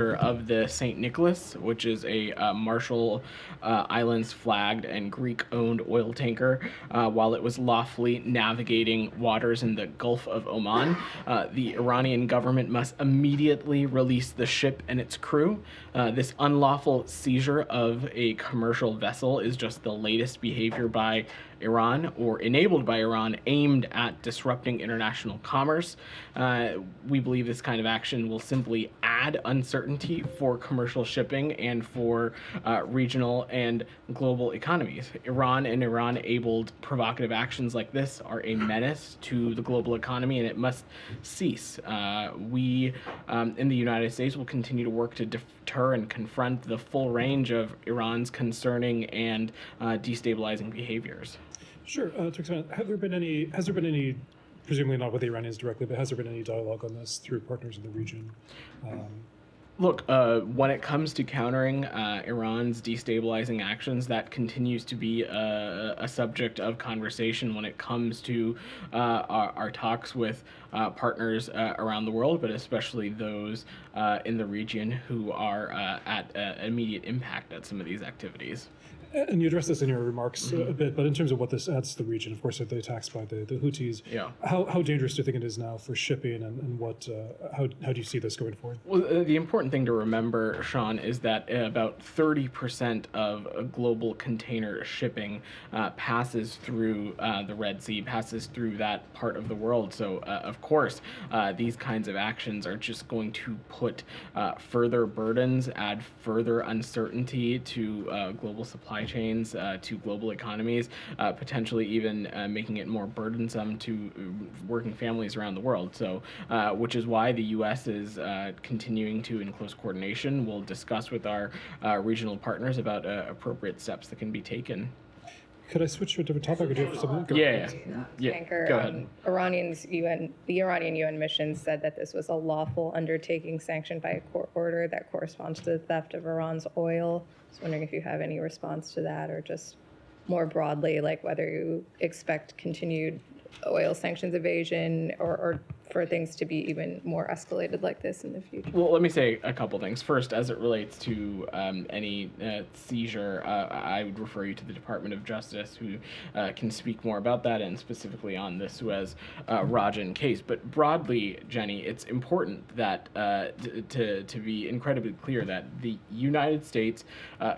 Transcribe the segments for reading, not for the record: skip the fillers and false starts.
of the St. Nicholas, which is a Marshall Islands flagged and Greek-owned oil tanker, while it was lawfully navigating waters in the Gulf of Oman. The Iranian government must immediately release the ship and its crew. This unlawful seizure of a commercial vessel is just the latest behavior by Iran, or enabled by Iran, aimed at disrupting international commerce. We believe this kind of action will simply add uncertainty for commercial shipping and for regional and global economies. Iran and Iran-abled provocative actions like this are a menace to the global economy, and it must cease. We in the United States will continue to work to deter and confront the full range of Iran's concerning and destabilizing behaviors. Sure. To expand, has there been any, presumably not with the Iranians directly, but has there been any dialogue on this through partners in the region? Look, when it comes to countering Iran's destabilizing actions, that continues to be a subject of conversation when it comes to our talks with partners around the world, but especially those in the region who are at immediate impact at some of these activities. And you addressed this in your remarks a bit, but in terms of what this adds to the region, of course, the attacks by the Houthis, how dangerous do you think it is now for shipping, and what how do you see this going forward? Well, the important thing to remember, Sean, is that about 30% of global container shipping passes through the Red Sea, passes through that part of the world. So, of course, these kinds of actions are just going to put further burdens, add further uncertainty to global supply chains, to global economies, potentially even making it more burdensome to working families around the world. So, which is why the U.S. is continuing to, in close coordination, we'll discuss with our regional partners about appropriate steps that can be taken. Could I switch to a different topic? Or do you have something? Yeah. Tanker, Go ahead. The Iranian UN mission said that this was a lawful undertaking sanctioned by a court order that corresponds to the theft of Iran's oil. I was wondering if you have any response to that, or just more broadly, like whether you expect continued oil sanctions evasion or for things to be even more escalated like this in the future. Well, let me say a couple things. First, as it relates to any seizure, I would refer you to the Department of Justice, who can speak more about that, and specifically on the Suez Rajan case. But broadly, Jenny, it's important that to be incredibly clear that the United States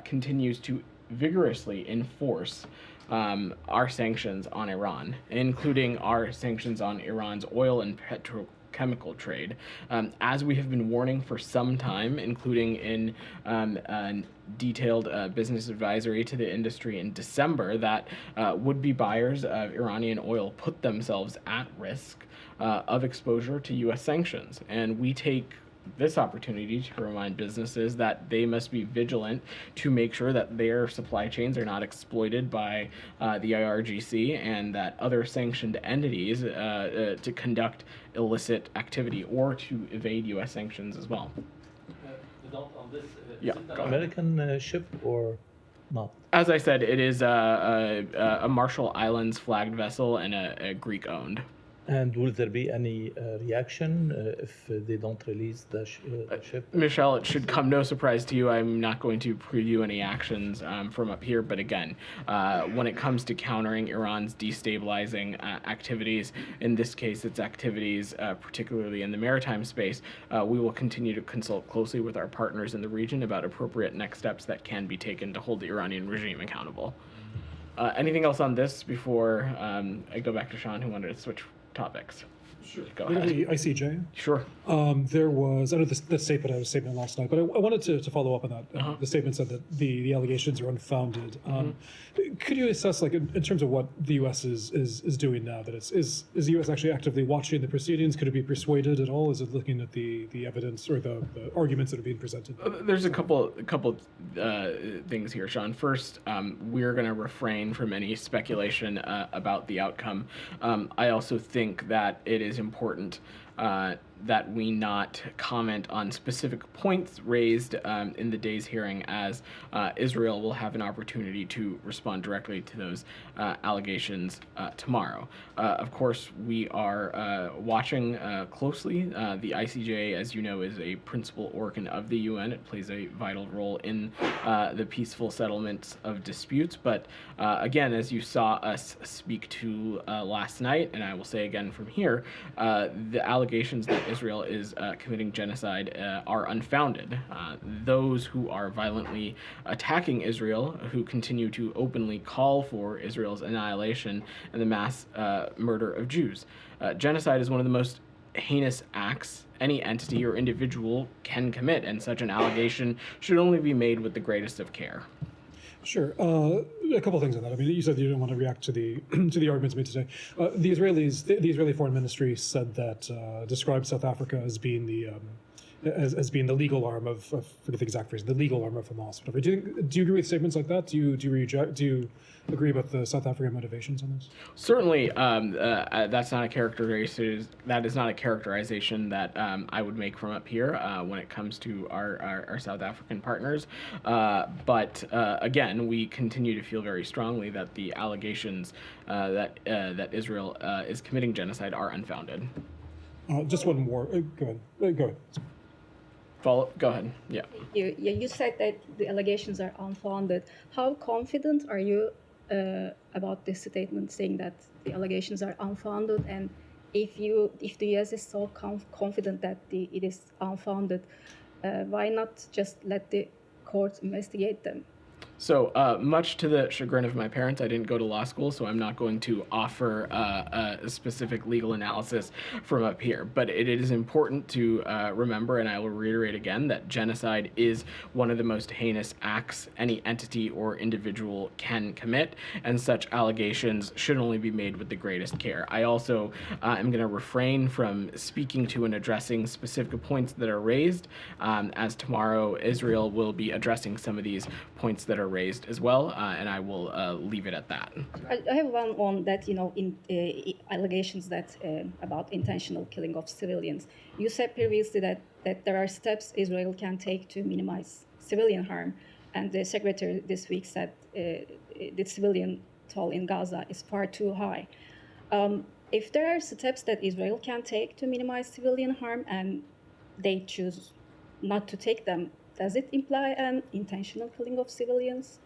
continues to vigorously enforce our sanctions on Iran, including our sanctions on Iran's oil and petrochemical trade. As we have been warning for some time, including in a detailed business advisory to the industry in December, that would-be buyers of Iranian oil put themselves at risk of exposure to U.S. sanctions. And we take this opportunity to remind businesses that they must be vigilant to make sure that their supply chains are not exploited by the IRGC and that other sanctioned entities to conduct illicit activity or to evade U.S. sanctions as well. On this, Yeah, is it go an ahead. American ship or not? As I said, it is a Marshall Islands flagged vessel and a Greek-owned. And will there be any reaction if they don't release the ship? Michelle, it should come no surprise to you. I'm not going to preview any actions from up here. But again, when it comes to countering Iran's destabilizing activities, in this case, its activities, particularly in the maritime space, we will continue to consult closely with our partners in the region about appropriate next steps that can be taken to hold the Iranian regime accountable. Anything else on this before I go back to Sean, who wanted to switch topics? Sure. Go ahead. The ICJ. Sure. There was, I know the statement, I was a statement last night, but I wanted to follow up on that. The statement said that the allegations are unfounded. Could you assess, like, in terms of what the U.S. is doing now, that is the U.S. actually actively watching the proceedings? Could it be persuaded at all? Is it looking at the evidence or the arguments that are being presented? There's a couple things here, Sean. First, we're going to refrain from any speculation about the outcome. I also think that it is important that we not comment on specific points raised in the day's hearing, as Israel will have an opportunity to respond directly to those allegations tomorrow. Of course, we are watching closely. The ICJ, as you know, is a principal organ of the UN. It plays a vital role in the peaceful settlements of disputes. But again, as you saw us speak to last night, and I will say again from here, the allegations that Israel is committing genocide are unfounded. Those who are violently attacking Israel, who continue to openly call for Israel's annihilation and the mass murder of Jews. Genocide is one of the most heinous acts any entity or individual can commit, and such an allegation should only be made with the greatest of care. Sure. A couple of things on that. I mean, you said you didn't want to react to the to the arguments made today. The Israeli Foreign Ministry said that described South Africa as being as being the legal arm of forget the exact phrase, the legal arm of Hamas. Whatever. Do you agree with statements like that? Do you agree about the South African motivations on this? Certainly, that's not a characterization. That is not a characterization that I would make from up here when it comes to our South African partners. But again, we continue to feel very strongly that the allegations that Israel is committing genocide are unfounded. Just one more. Go ahead. Go ahead. Go ahead. Yeah. You said that the allegations are unfounded. How confident are you about this statement, saying that the allegations are unfounded? And if the U.S. is so confident that it is unfounded, why not just let the courts investigate them? So much to the chagrin of my parents, I didn't go to law school, so I'm not going to offer a specific legal analysis from up here. But it is important to remember, and I will reiterate again, that genocide is one of the most heinous acts any entity or individual can commit, and such allegations should only be made with the greatest care. I also am going to refrain from speaking to and addressing specific points that are raised, as tomorrow Israel will be addressing some of these points that are raised as well, and I will leave it at that. I have one on that, in allegations that about intentional killing of civilians. You said previously that there are steps Israel can take to minimize civilian harm, and the secretary this week said the civilian toll in Gaza is far too high. If there are steps that Israel can take to minimize civilian harm and they choose not to take them, does it imply an intentional killing of civilians?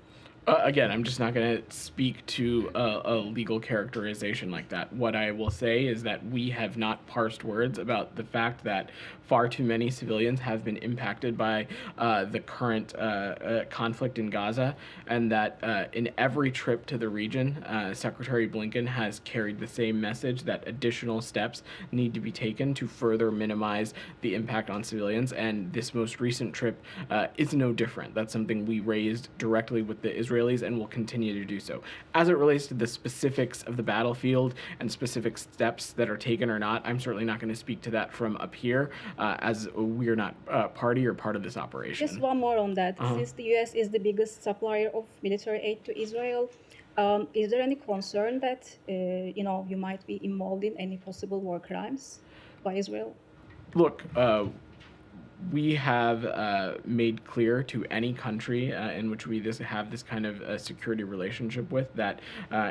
Again, I'm just not going to speak to a legal characterization like that. What I will say is that we have not parsed words about the fact that far too many civilians have been impacted by the current conflict in Gaza, and that in every trip to the region, Secretary Blinken has carried the same message that additional steps need to be taken to further minimize the impact on civilians, and this most recent trip is no different. That's something we raised directly with the Israelis and will continue to do so. As it relates to the specifics of the battlefield and specific steps that are taken or not, I'm certainly not going to speak to that from up here, as we're not party or part of this operation. Just one more on that. Since the U.S. is the biggest supplier of military aid to Israel, is there any concern that you might be involved in any possible war crimes by Israel? Look, we have made clear to any country in which we have this kind of security relationship with that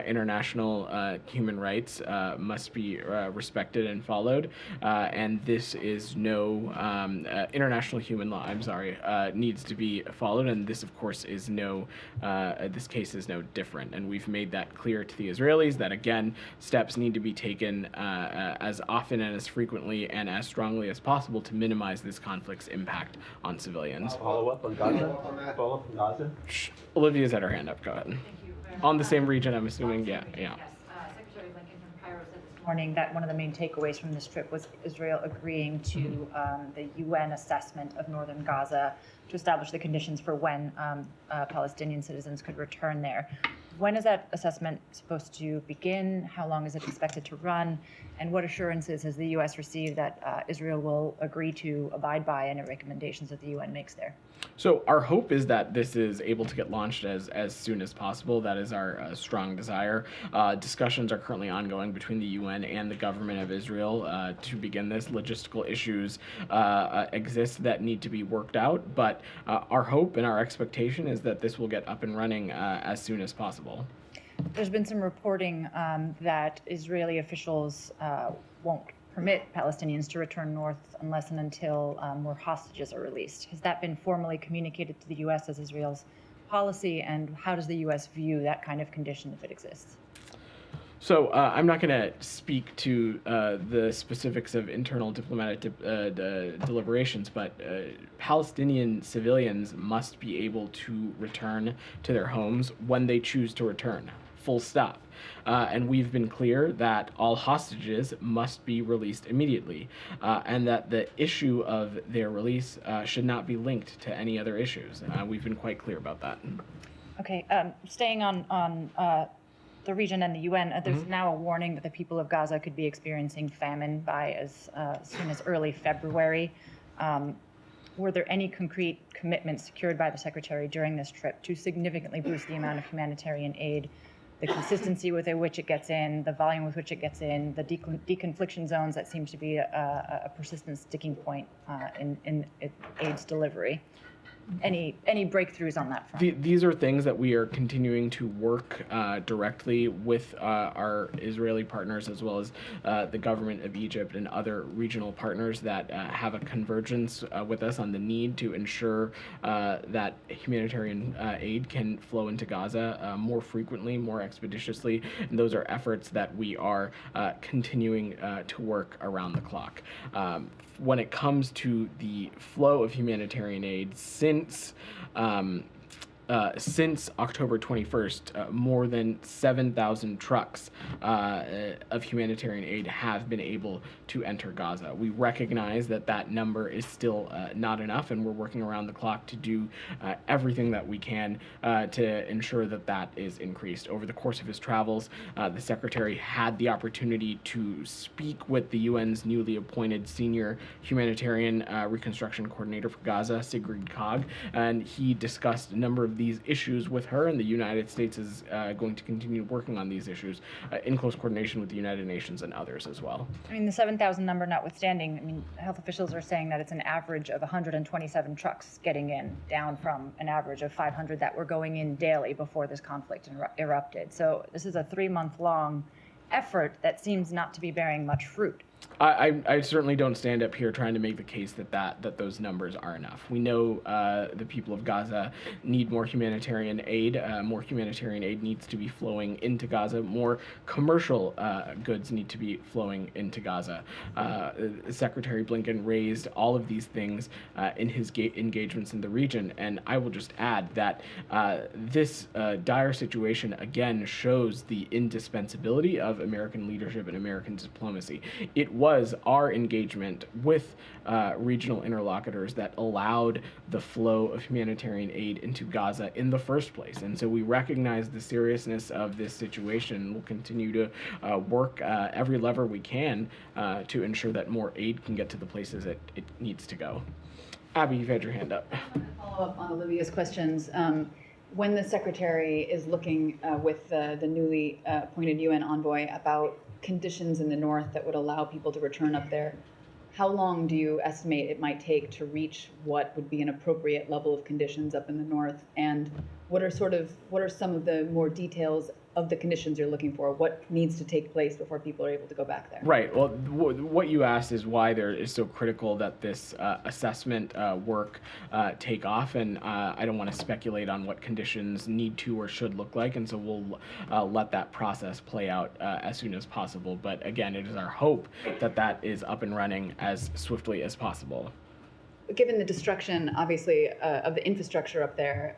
international human rights must be respected and followed, and this is no international human law. Needs to be followed, and this, of course, is this case is no different. And we've made that clear to the Israelis that again, steps need to be taken as often and as frequently and as strongly as possible to minimize this conflict's impact on civilians. Follow up on Gaza? Olivia's had her hand up. Go ahead. On the same region, I'm assuming. Yeah. Yes. Secretary Blinken from Cairo said this morning that one of the main takeaways from this trip was Israel agreeing to the UN assessment of northern Gaza to establish the conditions for when Palestinian citizens could return there. When is that assessment supposed to begin? How long is it expected to run? And what assurances has the U.S. received that Israel will agree to abide by any recommendations that the UN makes there? So our hope is that this is able to get launched as soon as possible. That is our strong desire. Discussions are currently ongoing between the UN and the government of Israel to begin this. Logistical issues exist that need to be worked out, but our hope and our expectation is that this will get up and running as soon as possible. There's been some reporting that Israeli officials won't permit Palestinians to return north unless and until more hostages are released. Has that been formally communicated to the U.S. as Israel's policy, and how does the U.S. view that kind of condition if it exists? So I'm not going to speak to the specifics of internal diplomatic deliberations, but Palestinian civilians must be able to return to their homes when they choose to return. Full stop. And we've been clear that all hostages must be released immediately, and that the issue of their release should not be linked to any other issues. We've been quite clear about that. Okay, staying on the region and the UN, there's now a warning that the people of Gaza could be experiencing famine by as soon as early February. Were there any concrete commitments secured by the Secretary during this trip to significantly boost the amount of humanitarian aid, the consistency with which it gets in, the volume with which it gets in, the deconfliction zones that seems to be a persistent sticking point in aid's delivery? Any breakthroughs on that front? These are things that we are continuing to work directly with our Israeli partners, as well as the government of Egypt and other regional partners that have a convergence with us on the need to ensure that humanitarian aid can flow into Gaza more frequently, more expeditiously. And those are efforts that we are continuing to work around the clock. When it comes to the flow of humanitarian aid, since October 21st, more than 7,000 trucks of humanitarian aid have been able to enter Gaza. We recognize that that number is still not enough, and we're working around the clock to do everything that we can to ensure that that is increased. Over the course of his travels, the Secretary had the opportunity to speak with the UN's newly appointed senior humanitarian reconstruction coordinator for Gaza, Sigrid Kaag, and he discussed a number of these issues with her, and the United States is going to continue working on these issues in close coordination with the United Nations and others as well. I mean, the 7,000 number notwithstanding, I mean, health officials are saying that it's an average of 127 trucks getting in, down from an average of 500 that were going in daily before this conflict erupted. So this is a 3-month-long effort that seems not to be bearing much fruit. I certainly don't stand up here trying to make the case that those numbers are enough. We know the people of Gaza need more humanitarian aid. More humanitarian aid needs to be flowing into Gaza. More commercial goods need to be flowing into Gaza. Secretary Blinken raised all of these things in his engagements in the region, and I will just add that this dire situation again shows the indispensability of American leadership and American diplomacy. It was our engagement with regional interlocutors that allowed the flow of humanitarian aid into Gaza in the first place. And so we recognize the seriousness of this situation, and we'll continue to work every lever we can to ensure that more aid can get to the places it needs to go. Abby, you've had your hand up. I want to follow up on Olivia's questions. When the Secretary is looking with the newly appointed UN envoy about conditions in the north that would allow people to return up there, how long do you estimate it might take to reach what would be an appropriate level of conditions up in the north? And what are some of the more details of the conditions you're looking for? What needs to take place before people are able to go back there? Right. Well, what you asked is why there is so critical that this assessment work take off, and I don't want to speculate on what conditions need to or should look like, and so we'll let that process play out as soon as possible. But again, it is our hope that that is up and running as swiftly as possible. Given the destruction, obviously, of the infrastructure up there,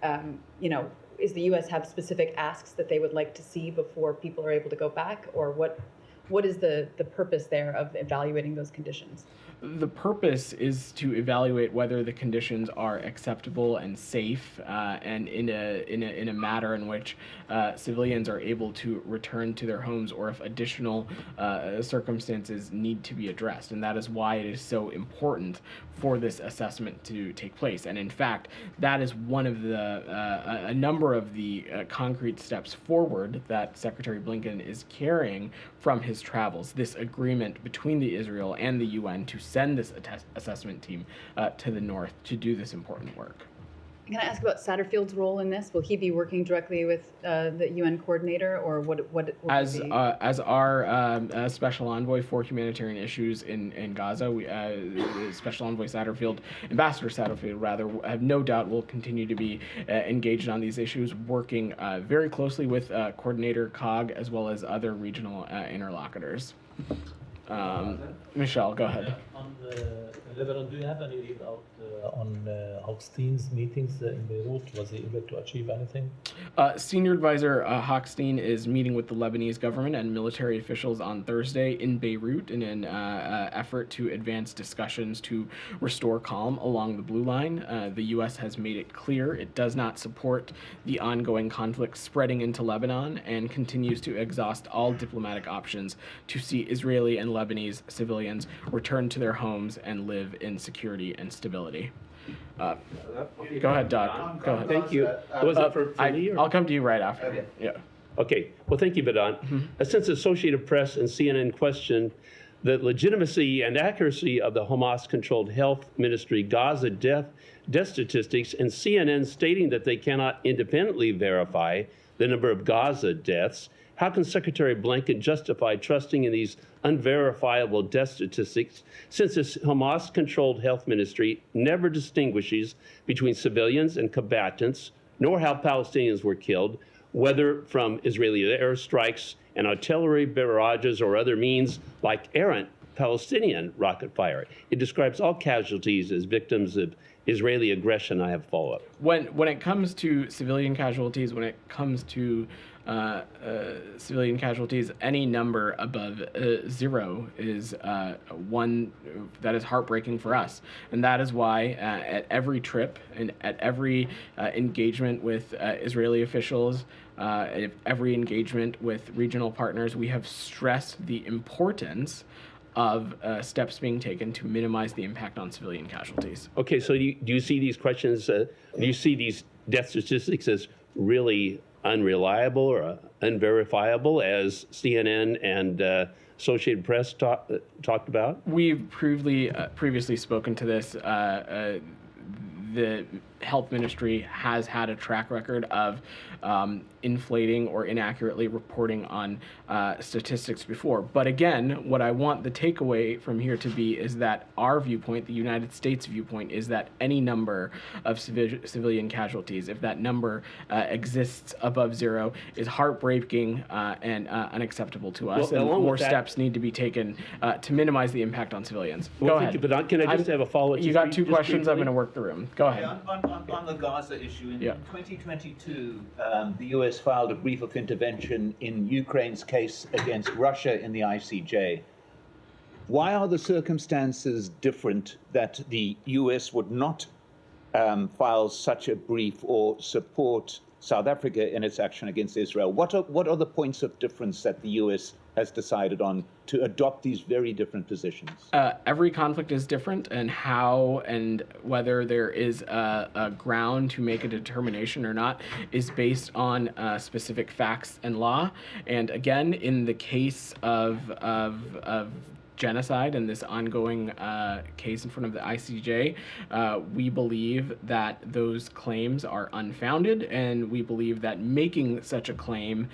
is the U.S. have specific asks that they would like to see before people are able to go back, or what is the purpose there of evaluating those conditions? The purpose is to evaluate whether the conditions are acceptable and safe, and in a manner in which civilians are able to return to their homes, or if additional circumstances need to be addressed. And that is why it is so important for this assessment to take place. And in fact, that is one of the a number of the concrete steps forward that Secretary Blinken is carrying from his travels. This agreement between the Israel and the UN to send this assessment team to the north to do this important work. Can I ask about Satterfield's role in this? Will he be working directly with the UN coordinator, or what as our special envoy for humanitarian issues in Gaza, we, Special Envoy Satterfield, Ambassador Satterfield rather, have no doubt will continue to be engaged on these issues, working very closely with Coordinator COG as well as other regional interlocutors. Michelle, go ahead. On Lebanon, do you have any readout on Hochstein's meetings in Beirut? Was he able to achieve anything? Senior Advisor Hochstein is meeting with the Lebanese government and military officials on Thursday in Beirut in an effort to advance discussions to restore calm along the Blue Line. The U.S. has made it clear it does not support the ongoing conflict spreading into Lebanon and continues to exhaust all diplomatic options to see Israeli and Lebanese civilians return to their homes and live in security and stability. Go ahead, Doc. Go ahead. Thank you. Was it for me? Or? I'll come to you right after. Okay. Yeah. Okay. Well, thank you, Vedant. Since Associated Press and CNN questioned the legitimacy and accuracy of the Hamas-controlled health ministry Gaza death statistics, and CNN stating that they cannot independently verify the number of Gaza deaths, how can Secretary Blinken justify trusting in these unverifiable death statistics, since this Hamas-controlled health ministry never distinguishes between civilians and combatants, nor how Palestinians were killed, whether from Israeli airstrikes and artillery barrages or other means like errant Palestinian rocket fire? It describes all casualties as victims of Israeli aggression. I have a follow-up. When it comes to civilian casualties, when it comes to civilian casualties, any number above 0 is one that is heartbreaking for us. And that is why at every trip and at every engagement with Israeli officials, at every engagement with regional partners, we have stressed the importance of steps being taken to minimize the impact on civilian casualties. Okay, so do you see these questions, do you see these death statistics as really unreliable or unverifiable, as CNN and Associated Press talked about? We've previously spoken to this. The health ministry has had a track record of inflating or inaccurately reporting on statistics before. But again, what I want the takeaway from here to be is that our viewpoint, the United States viewpoint, is that any number of civilian casualties, if that number exists above 0, is heartbreaking and unacceptable to us. Well, and more steps need to be taken to minimize the impact on civilians. Go ahead. Thank you, but can I just have a follow-up? You got 2 questions. I'm going to work the room. Go ahead. On the Gaza issue, in 2022, the US filed a brief of intervention in Ukraine's case against Russia in the ICJ. Why are the circumstances different that the US would not file such a brief or support South Africa in its action against Israel? What are the points of difference that the US has decided on to adopt these very different positions? Every conflict is different, and how and whether there is a ground to make a determination or not is based on specific facts and law. And again, in the case of genocide and this ongoing case in front of the ICJ, we believe that those claims are unfounded, and we believe that making such a claim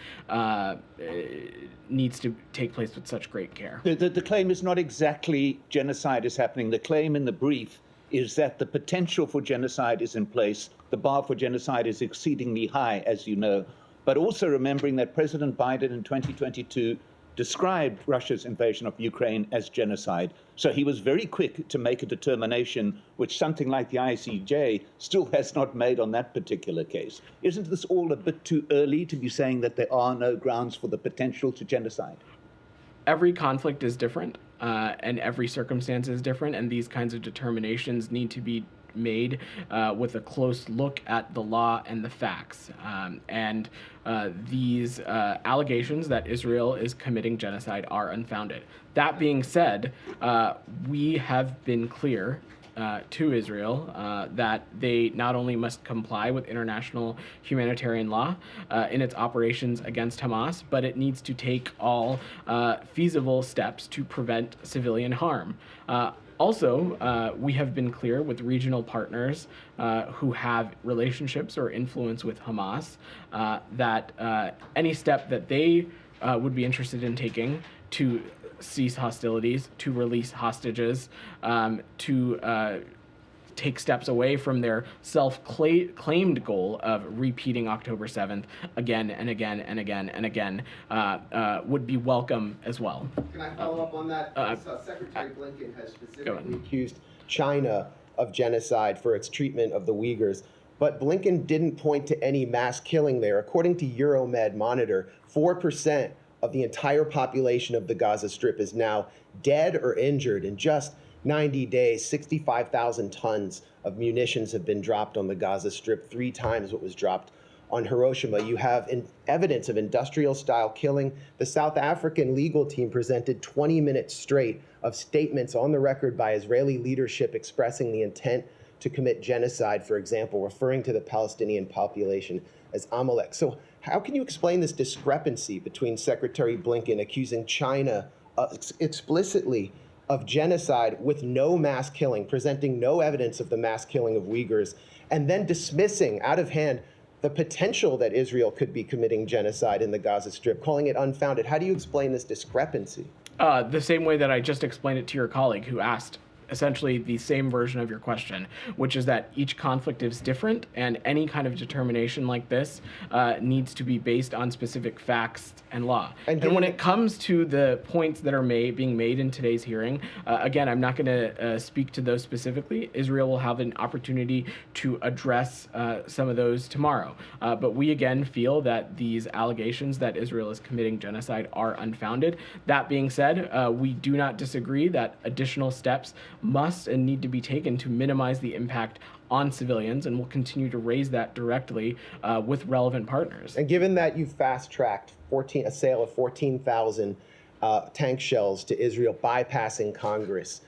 needs to take place with such great care. The claim is not exactly genocide is happening. The claim in the brief is that the potential for genocide is in place. The bar for genocide is exceedingly high, as you know, but also remembering that President Biden in 2022 described Russia's invasion of Ukraine as genocide. So he was very quick to make a determination, which something like the ICJ still has not made on that particular case. Isn't this all a bit too early to be saying that there are no grounds for the potential to genocide? Every conflict is different. and every circumstance is different, and these kinds of determinations need to be made with a close look at the law and the facts. These allegations that Israel is committing genocide are unfounded. That being said, we have been clear to Israel that they not only must comply with international humanitarian law in its operations against Hamas, but it needs to take all feasible steps to prevent civilian harm. Also, we have been clear with regional partners who have relationships or influence with Hamas that any step that they would be interested in taking to cease hostilities, to release hostages, to take steps away from their self-claimed goal of repeating October 7th again and again and again and again would be welcome as well. Can I follow up on that? Secretary Blinken has specifically accused China of genocide for its treatment of the Uyghurs. But Blinken didn't point to any mass killing there. According to Euromed Monitor, 4% of the entire population of the Gaza Strip is now dead or injured. In just 90 days, 65,000 tons of munitions have been dropped on the Gaza Strip, 3 times what was dropped on Hiroshima. You have evidence of industrial-style killing. The South African legal team presented 20 minutes straight of statements on the record by Israeli leadership expressing the intent to commit genocide, for example, referring to the Palestinian population as Amalek. So how can you explain this discrepancy between Secretary Blinken accusing China explicitly of genocide with no mass killing, presenting no evidence of the mass killing of Uyghurs, and then dismissing out of hand the potential that Israel could be committing genocide in the Gaza Strip, calling it unfounded? How do you explain this discrepancy? The same way that I just explained it to your colleague who asked essentially the same version of your question, which is that each conflict is different, and any kind of determination like this needs to be based on specific facts and law. And when it comes to the points that are being made in today's hearing, again, I'm not going to speak to those specifically. Israel will have an opportunity to address some of those tomorrow. But we again feel that these allegations that Israel is committing genocide are unfounded. That being said, we do not disagree that additional steps must and need to be taken to minimize the impact on civilians, and we'll continue to raise that directly with relevant partners. And given that you fast-tracked a sale of 14,000 tank shells to Israel, bypassing Congress,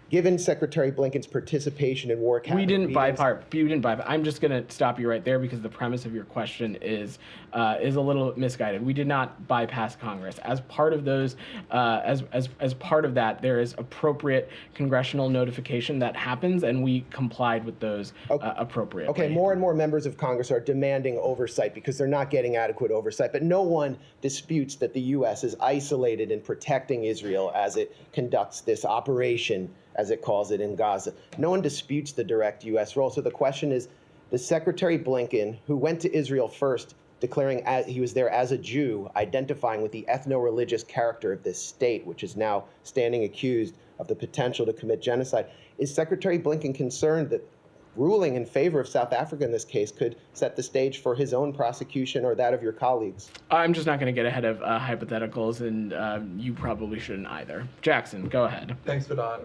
given Secretary Blinken's participation in war cabinet We didn't meetings, bypass. I'm just going to stop you right there because the premise of your question is a little misguided. We did not bypass Congress. As part of those, as part of that, there is appropriate congressional notification that happens, and we complied with those appropriately. Okay, more and more members of Congress are demanding oversight because they're not getting adequate oversight. But no one disputes that the U.S. is isolated in protecting Israel as it conducts this operation, as it calls it, in Gaza. No one disputes the direct U.S. role. So the question is, does Secretary Blinken, who went to Israel first, declaring he was there as a Jew, identifying with the ethno-religious character of this state, which is now standing accused of the potential to commit genocide, is Secretary Blinken concerned that ruling in favor of South Africa in this case could set the stage for his own prosecution or that of your colleagues? I'm just not going to get ahead of hypotheticals, and you probably shouldn't either. Jackson, go ahead. Thanks, Vedant.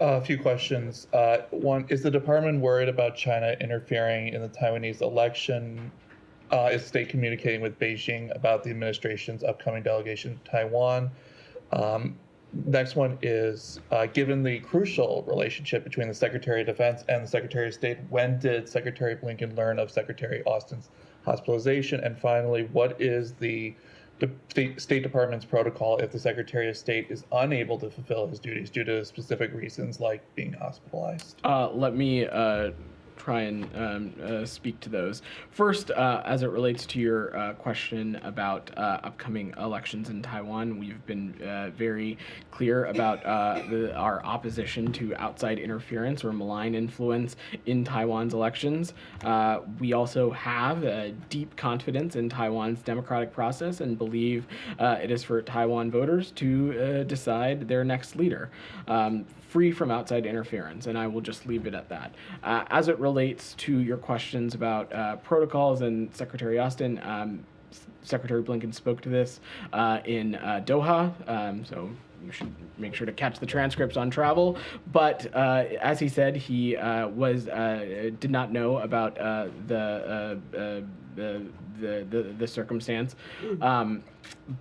A few questions. One, is the department worried about China interfering in the Taiwanese election? Is the state communicating with Beijing about the administration's upcoming delegation to Taiwan? Next one is, given the crucial relationship between the Secretary of Defense and the Secretary of State, when did Secretary Blinken learn of Secretary Austin's hospitalization? And finally, what is the State Department's protocol if the Secretary of State is unable to fulfill his duties due to specific reasons like being hospitalized? Let me try and speak to those. First, as it relates to your question about upcoming elections in Taiwan, we've been very clear about our opposition to outside interference or malign influence in Taiwan's elections. We also have deep confidence in Taiwan's democratic process and believe it is for Taiwan voters to decide their next leader, free from outside interference, and I will just leave it at that. As it relates to your questions about protocols and Secretary Austin, Secretary Blinken spoke to this in Doha, so you should make sure to catch the transcripts on travel. But as he said, he did not know about the circumstance.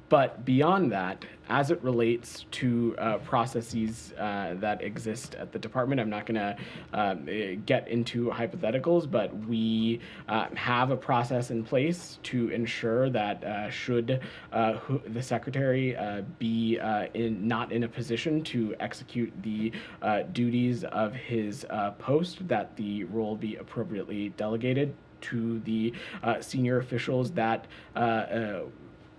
But beyond that, as it relates to processes that exist at the department, I'm not going to get into hypotheticals, but we have a process in place to ensure that should the secretary be not in a position to execute the duties of his post, that the role be appropriately delegated to the senior officials that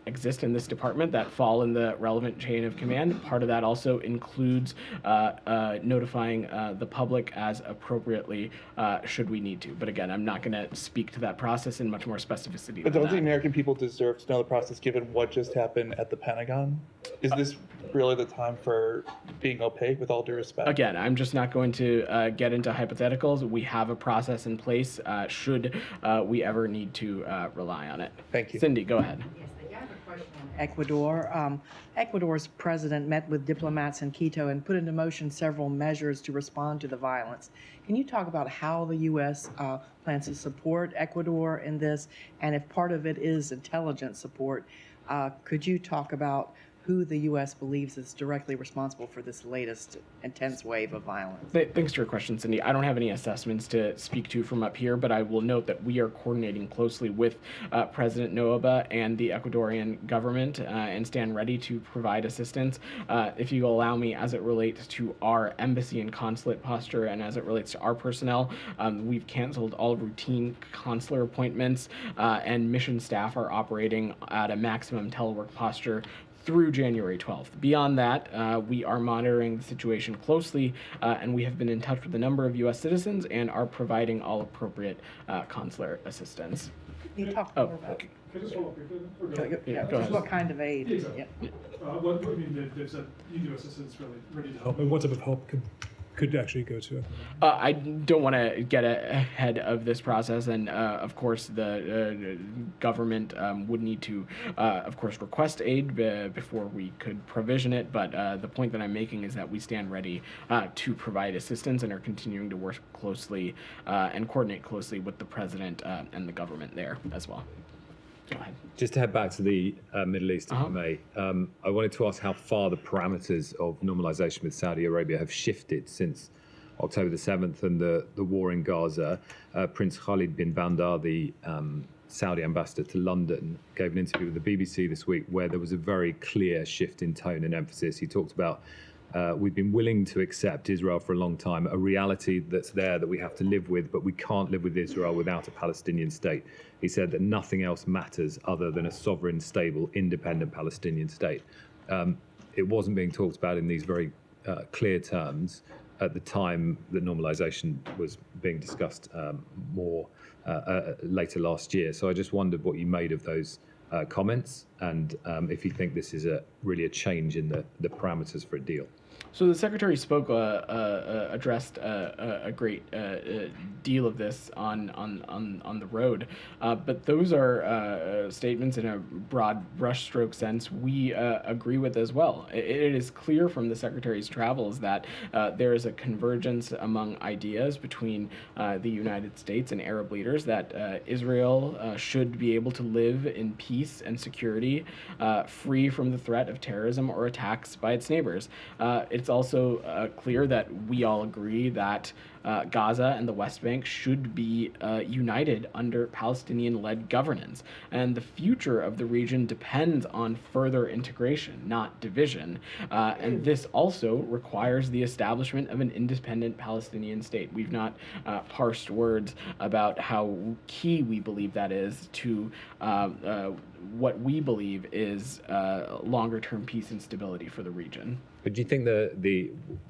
exist in this department that fall in the relevant chain of command. Part of that also includes notifying the public as appropriately should we need to. But again, I'm not going to speak to that process in much more specificity. But don't the American people deserve to know the process given what just happened at the Pentagon? Is this really the time for being opaque, with all due respect? Again, I'm just not going to get into hypotheticals. We have a process in place should we ever need to rely on it. Thank you. Cindy, go ahead. Ecuador. Ecuador's president met with diplomats in Quito and put into motion several measures to respond to the violence. Can you talk about how the U.S. Plans to support Ecuador in this? And if part of it is intelligence support, could you talk about who the U.S. believes is directly responsible for this latest intense wave of violence? Thanks for your question, Cindy. I don't have any assessments to speak to from up here, but I will note that we are coordinating closely with President Noboa and the Ecuadorian government and stand ready to provide assistance. If you allow me, as it relates to our embassy and consulate posture and as it relates to our personnel, we've canceled all routine consular appointments and mission staff are operating at a maximum telework posture through January 12th. Beyond that, we are monitoring the situation closely, and we have been in touch with a number of U.S. citizens and are providing all appropriate consular assistance. Can you talk more about Can I just follow up briefly? Go ahead. what kind of aid? Exactly. What I mean, they've said U.S. assistance really ready to help, and what type of help could actually go to it? I don't want to get ahead of this process, and of course the government would need to, of course, request aid before we could provision it, but the point that I'm making is that we stand ready to provide assistance and are continuing to work closely and coordinate closely with the president and the government there as well. Go ahead. Just to head back to the Middle East, if I may, I wanted to ask how far the parameters of normalization with Saudi Arabia have shifted since October the 7th and the war in Gaza. Prince Khalid bin Bandar, the Saudi ambassador to London, gave an interview with the BBC this week where there was a very clear shift in tone and emphasis. He talked about we've been willing to accept Israel for a long time, a reality that's there that we have to live with, but we can't live with Israel without a Palestinian state. He said that nothing else matters other than a sovereign, stable, independent Palestinian state. It wasn't being talked about in these very clear terms at the time that normalization was being discussed more later last year. So I just wondered what you made of those comments and if you think this is really a change in the parameters for a deal. So the Secretary spoke, addressed a great deal of this on the road, but those are statements in a broad brushstroke sense we agree with as well. It is clear from the Secretary's travels that there is a convergence among ideas between the United States and Arab leaders that Israel should be able to live in peace and security, free from the threat of terrorism or attacks by its neighbors. It's also clear that we all agree that Gaza and the West Bank should be united under Palestinian-led governance. And the future of the region depends on further integration, not division. And this also requires the establishment of an independent Palestinian state. We've not parsed words about how key we believe that is to what we believe is longer-term peace and stability for the region. But do you think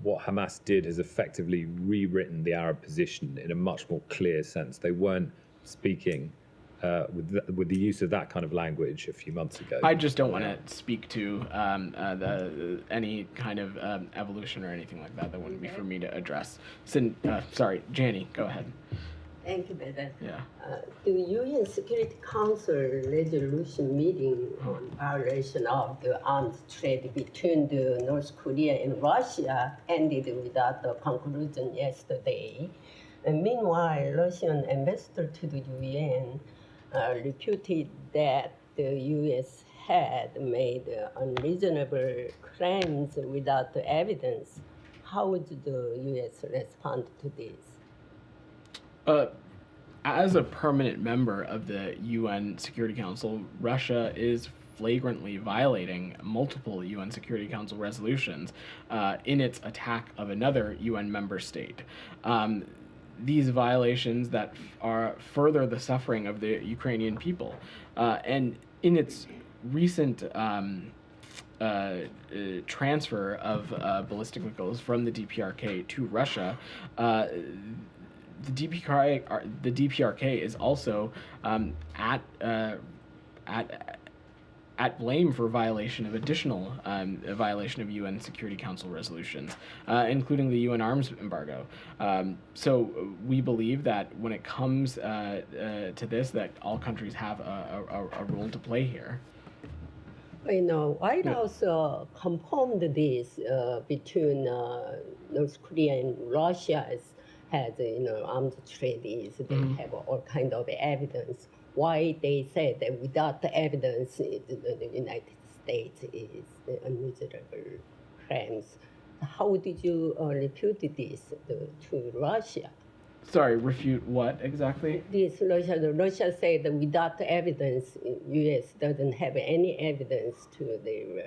what Hamas did has effectively rewritten the Arab position in a much more clear sense? They weren't speaking with the use of that kind of language a few months ago. I just don't want to speak to any kind of evolution or anything like that. That wouldn't be for me to address. Sorry, Janie, go ahead. Thank you, Vedant. Yeah. The UN Security Council resolution meeting on violation of the arms trade between the North Korea and Russia ended without a conclusion yesterday. And meanwhile, Russian ambassador to the UN reputed that the US had made unreasonable claims without the evidence. How would the US respond to this? As a permanent member of the UN Security Council, Russia is flagrantly violating multiple UN Security Council resolutions in its attack of another UN member state. These violations that are further the suffering of the Ukrainian people. And in its recent transfer of ballistic missiles from the DPRK to Russia, the DPRK is also at blame for violation of additional violation of UN Security Council resolutions, including the UN arms embargo. So we believe that when it comes to this, that all countries have a role to play here. You know, White House confirmed this between North Korea and Russia has, arms treaties. They have all kind of evidence. Why they say that without the evidence, the United States is unreasonable claims. How did you refute this to Russia? Sorry, refute what exactly? This Russia said that without the evidence, U.S. doesn't have any evidence to the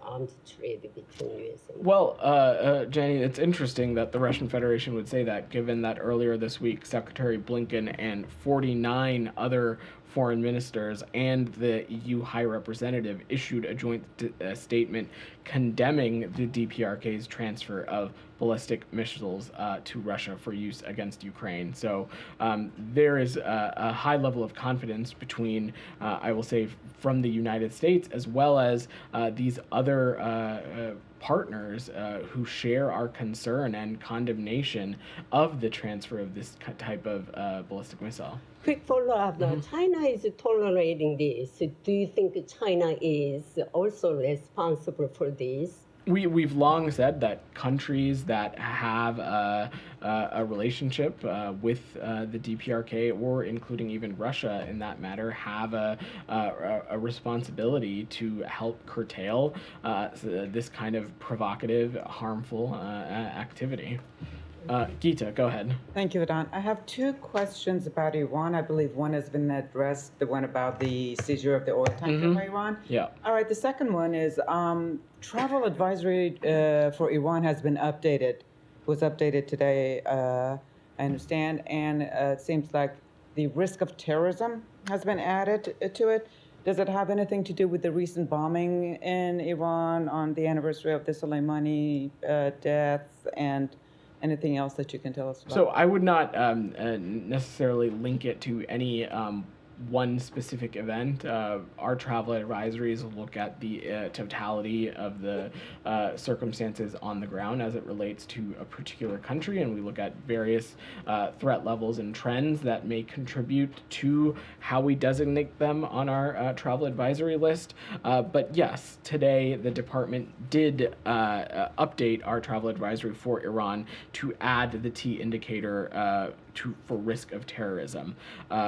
arms trade between U.S. and Well, Jenny, it's interesting that the Russian Federation would say that, given that earlier this week, Secretary Blinken and 49 other foreign ministers and the EU High Representative issued a joint statement condemning the DPRK's transfer of ballistic missiles to Russia for use against Ukraine. So there is a high level of confidence between, I will say, from the United States as well as these other partners who share our concern and condemnation of the transfer of this type of ballistic missile. Quick follow-up. China is tolerating this. Do you think China is also responsible for this? We've long said that countries that have a relationship with the DPRK, or including even Russia in that matter, have a responsibility to help curtail this kind of provocative, harmful activity. Geeta, go ahead. Thank you, Vedant. I have two questions about Iran. I believe one has been addressed, the one about the seizure of the oil tanker by Iran. Yeah. All right, the second one is travel advisory for Iran has been updated. Was updated today, I understand, and it seems like the risk of terrorism has been added to it. Does it have anything to do with the recent bombing in Iran on the anniversary of the Soleimani death, and anything else that you can tell us about? So I would not necessarily link it to any one specific event. Our travel advisories look at the totality of the circumstances on the ground as it relates to a particular country, and we look at various threat levels and trends that may contribute to how we designate them on our travel advisory list. But yes, today the department did update our travel advisory for Iran to add the T indicator for risk of terrorism.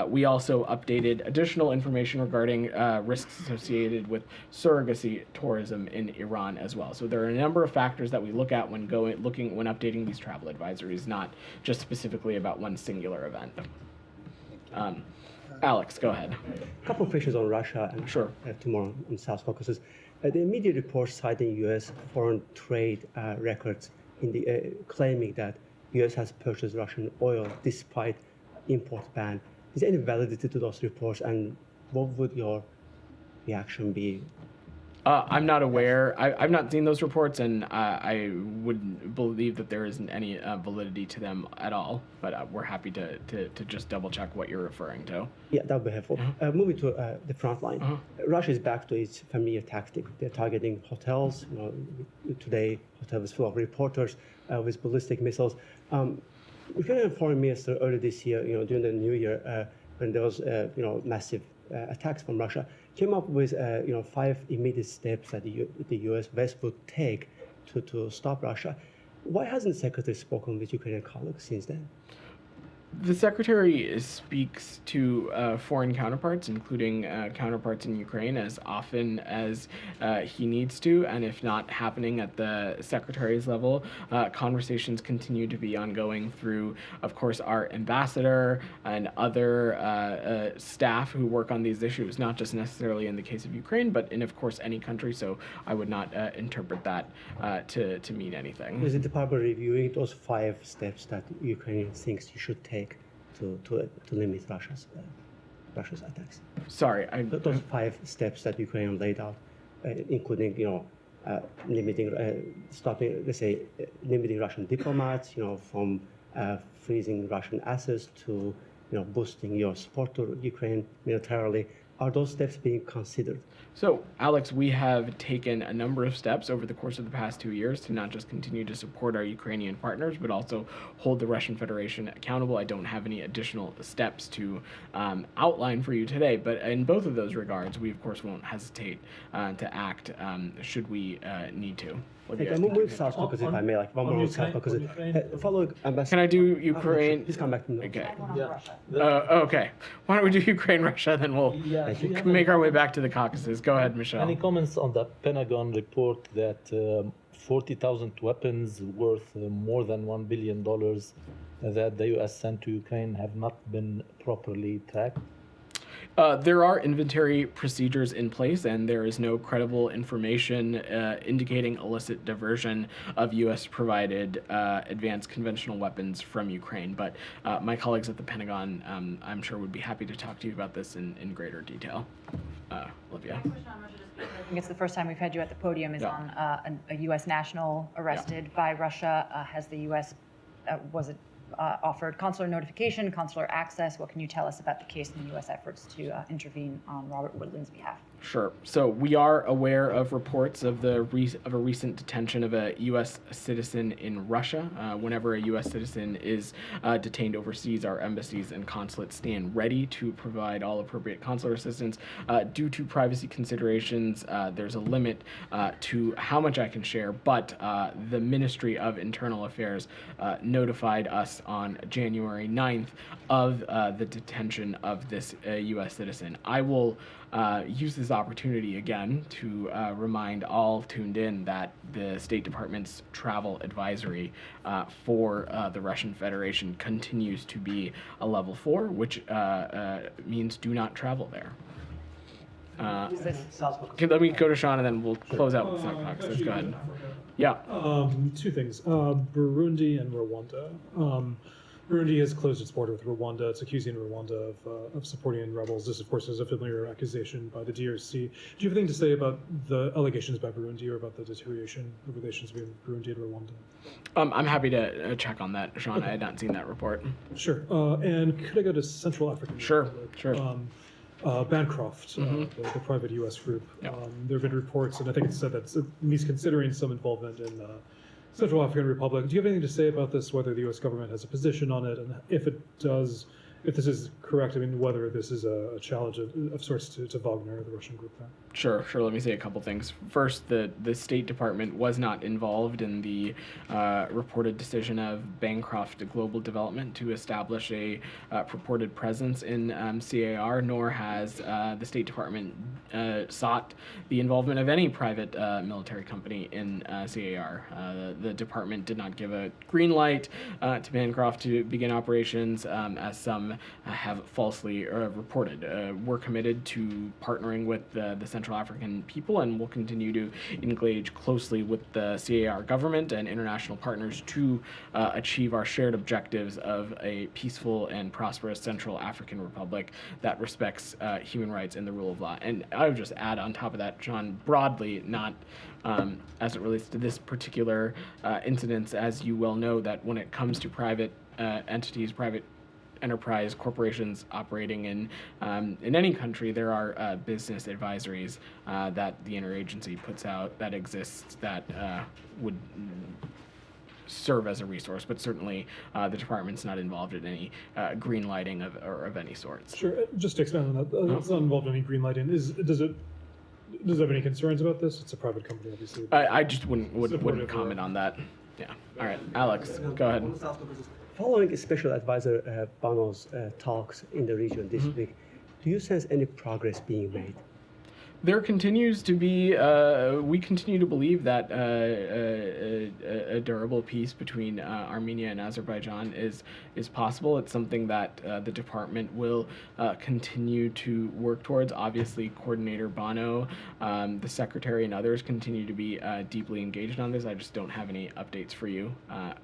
We also updated additional information regarding risks associated with surrogacy tourism in Iran as well. So there are a number of factors that we look at when updating these travel advisories, not just specifically about one singular event. Alex, go ahead. A couple of questions on Russia and tomorrow on South Caucasus. The media reports citing U.S. foreign trade records in the claiming that U.S. has purchased Russian oil despite import ban. Is there any validity to those reports, and what would your reaction be? I'm not aware. I've not seen those reports, and I wouldn't believe that there isn't any validity to them at all. But we're happy to just double check what you're referring to. Yeah, that would be helpful. Moving to the front line, Russia is back to its familiar tactic. They're targeting hotels. Today, hotel is full of reporters with ballistic missiles. Ukrainian foreign minister earlier this year, during the New Year, when there was, massive attacks from Russia, came up with, 5 immediate steps that the U.S. West would take to stop Russia. Why hasn't the Secretary spoken with Ukrainian colleagues since then? The Secretary speaks to foreign counterparts, including counterparts in Ukraine, as often as he needs to, and if not happening at the Secretary's level, conversations continue to be ongoing through, of course, our ambassador and other staff who work on these issues, not just necessarily in the case of Ukraine, but in, of course, any country, so I would not interpret that to mean anything. Is the department reviewing those 5 steps that Ukraine thinks you should take to limit Russia's attacks? Sorry, those 5 steps that Ukraine laid out, including limiting, stopping, let's say, limiting Russian diplomats, from freezing Russian assets to boosting your support to Ukraine militarily. Are those steps being considered? So, Alex, we have taken a number of steps over the course of the past 2 years to not just continue to support our Ukrainian partners, but also hold the Russian Federation accountable. I don't have any additional steps to outline for you today, but in both of those regards, we, of course, won't hesitate to act should we need to. I'm moving South Caucasus, if I may, like one more South Caucasus. Following Ambassador. Can I do Ukraine? Please come back to me. Okay. Okay. Why don't we do Ukraine, Russia, then we'll make our way back to the Caucasus. Go ahead, Michelle. Any comments on the Pentagon report that 40,000 weapons worth more than $1 billion that the U.S. sent to Ukraine have not been properly tracked? There are inventory procedures in place, and there is no credible information indicating illicit diversion of U.S.-provided advanced conventional weapons from Ukraine. But my colleagues at the Pentagon, I'm sure, would be happy to talk to you about this in greater detail. Olivia. I think it's the first time we've had you at the podium is on a U.S. national arrested by Russia. Has the U.S. Offered consular notification, consular access? What can you tell us about the case and the U.S. efforts to intervene on Robert Woodland's behalf? Sure. So we are aware of reports of a recent detention of a U.S. citizen in Russia. Whenever a U.S. citizen is detained overseas, our embassies and consulates stand ready to provide all appropriate consular assistance. Due to privacy considerations, there's a limit to how much I can share, but the Ministry of Internal Affairs notified us on January 9th of the detention of this U.S. citizen. I will use this opportunity again to remind all tuned in that the State Department's travel advisory for the Russian Federation continues to be a level 4, which means do not travel there. Okay, let me go to Sean and then we'll close out with South Caucasus. Go ahead. Yeah. 2 things. Burundi and Rwanda. Burundi has closed its border with Rwanda. It's accusing Rwanda of supporting rebels. This, of course, is a familiar accusation by the DRC. Do you have anything to say about the allegations by Burundi or about the deterioration of relations between Burundi and Rwanda? I'm happy to check on that, Sean. I had not seen that report. Sure. And could I go to Central African Republic? Sure. Bancroft, the private U.S. group. There have been reports, and I think it's said that he's considering some involvement in Central African Republic. Do you have anything to say about this, whether the U.S. government has a position on it, and if it does, if this is correct, I mean, whether this is a challenge of sorts to Wagner, the Russian group there? Sure. Let me say a couple things. First, the State Department was not involved in the reported decision of Bancroft Global Development to establish a purported presence in CAR, nor has the State Department sought the involvement of any private military company in CAR. The department did not give a green light to Bancroft to begin operations, as some have falsely reported. We're committed to partnering with the Central African people, and will continue to engage closely with the CAR government and international partners to achieve our shared objectives of a peaceful and prosperous Central African Republic that respects human rights and the rule of law. And I would just add on top of that, John, broadly, not as it relates to this particular incident, as you well know, that when it comes to private entities, private enterprise corporations operating in any country, there are business advisories that the interagency puts out that exists that would serve as a resource, but certainly the department's not involved in any green lighting of any sorts. Sure. Just to expand on that, it's not involved in any green lighting. Does it have any concerns about this? It's a private company, obviously. I just wouldn't comment on that. Yeah. All right, Alex, go ahead. Following Special Advisor Bono's talks in the region this week, do you sense any progress being made? There continues to be, we continue to believe that a durable peace between Armenia and Azerbaijan is possible. It's something that the department will continue to work towards. Obviously, Coordinator Bono, the Secretary, and others continue to be deeply engaged on this. I just don't have any updates for you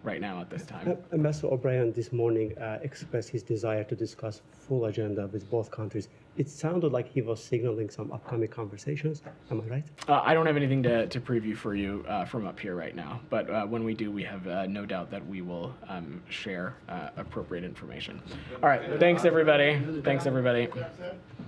right now at this time. Ambassador O'Brien this morning expressed his desire to discuss full agenda with both countries. It sounded like he was signaling some upcoming conversations. Am I right? I don't have anything to preview for you from up here right now, but when we do, we have no doubt that we will share appropriate information. All right, thanks everybody. Thanks everybody.